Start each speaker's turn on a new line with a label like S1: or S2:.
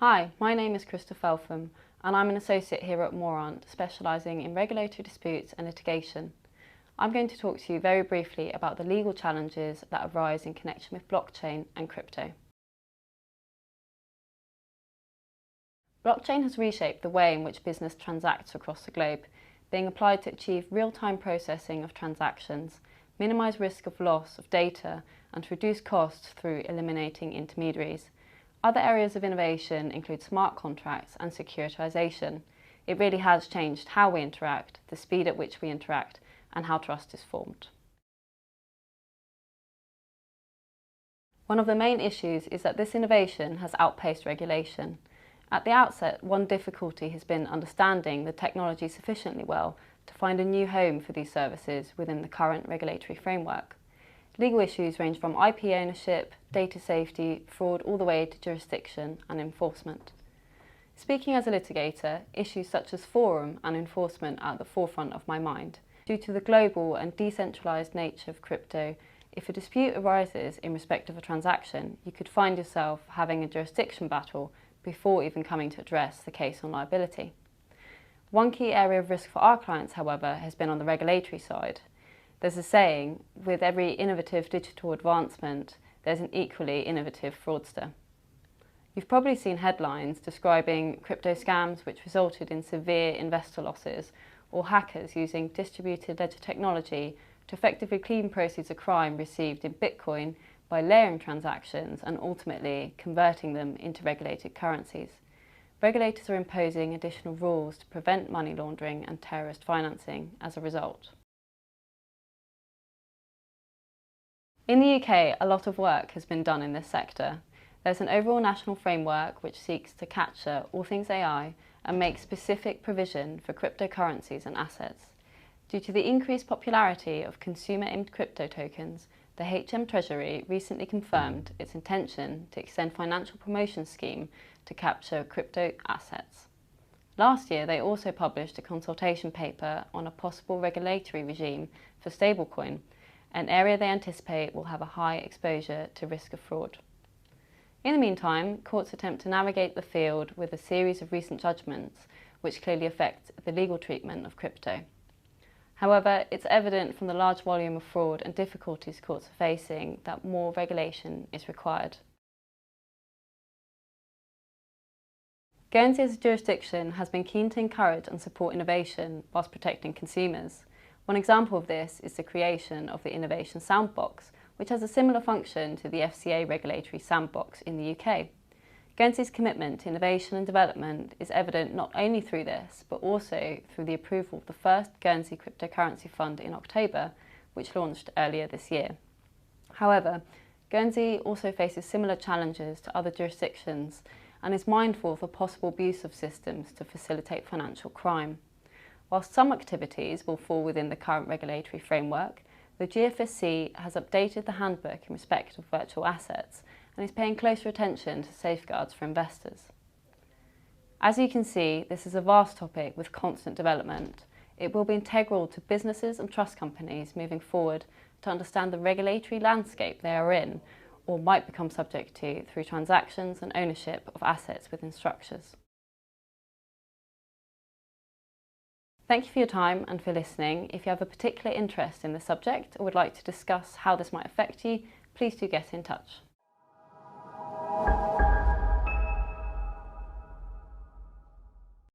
S1: Hi, my name is Christa Feltham and I'm an associate here at Mourant, specialising in regulatory disputes and litigation. I'm going to talk to you very briefly about the legal challenges that arise in connection with blockchain and crypto. Blockchain has reshaped the way in which business transacts across the globe, being applied to achieve real-time processing of transactions, minimise risk of loss of data and to reduce costs through eliminating intermediaries. Other areas of innovation include smart contracts and securitisation. It really has changed how we interact, the speed at which we interact, and how trust is formed. One of the main issues is that this innovation has outpaced regulation. At the outset, one difficulty has been understanding the technology sufficiently well to find a new home for these services within the current regulatory framework. Legal issues range from IP ownership, data safety, fraud, all the way to jurisdiction and enforcement. Speaking as a litigator, issues such as forum and enforcement are at the forefront of my mind. Due to the global and decentralised nature of crypto, if a dispute arises in respect of a transaction, you could find yourself having a jurisdiction battle before even coming to address the case on liability. One key area of risk for our clients, however, has been on the regulatory side. There's a saying, with every innovative digital advancement, there's an equally innovative fraudster. You've probably seen headlines describing crypto scams which resulted in severe investor losses, or hackers using distributed ledger technology to effectively clean proceeds of crime received in Bitcoin by layering transactions and ultimately converting them into regulated currencies. Regulators are imposing additional rules to prevent money laundering and terrorist financing as a result. In the UK, a lot of work has been done in this sector. There's an overall national framework which seeks to capture all things AI and make specific provision for cryptocurrencies and assets. Due to the increased popularity of consumer-aimed crypto tokens, the HM Treasury recently confirmed its intention to extend financial promotion scheme to capture crypto assets. Last year, they also published a consultation paper on a possible regulatory regime for stablecoin, an area they anticipate will have a high exposure to risk of fraud. In the meantime, courts attempt to navigate the field with a series of recent judgments which clearly affect the legal treatment of crypto. However, it's evident from the large volume of fraud and difficulties courts are facing that more regulation is required. Guernsey as a jurisdiction has been keen to encourage and support innovation whilst protecting consumers. One example of this is the creation of the Innovation Sandbox, which has a similar function to the FCA regulatory sandbox in the UK. Guernsey's commitment to innovation and development is evident not only through this, but also through the approval of the first Guernsey cryptocurrency fund in October, which launched earlier this year. However, Guernsey also faces similar challenges to other jurisdictions and is mindful of the possible abuse of systems to facilitate financial crime. Whilst some activities will fall within the current regulatory framework, the GFSC has updated the handbook in respect of virtual assets and is paying closer attention to safeguards for investors. As you can see, this is a vast topic with constant development. It will be integral to businesses and trust companies moving forward to understand the regulatory landscape they are in or might become subject to through transactions and ownership of assets within structures. Thank you for your time and for listening. If you have a particular interest in the subject or would like to discuss how this might affect you, please do get in touch.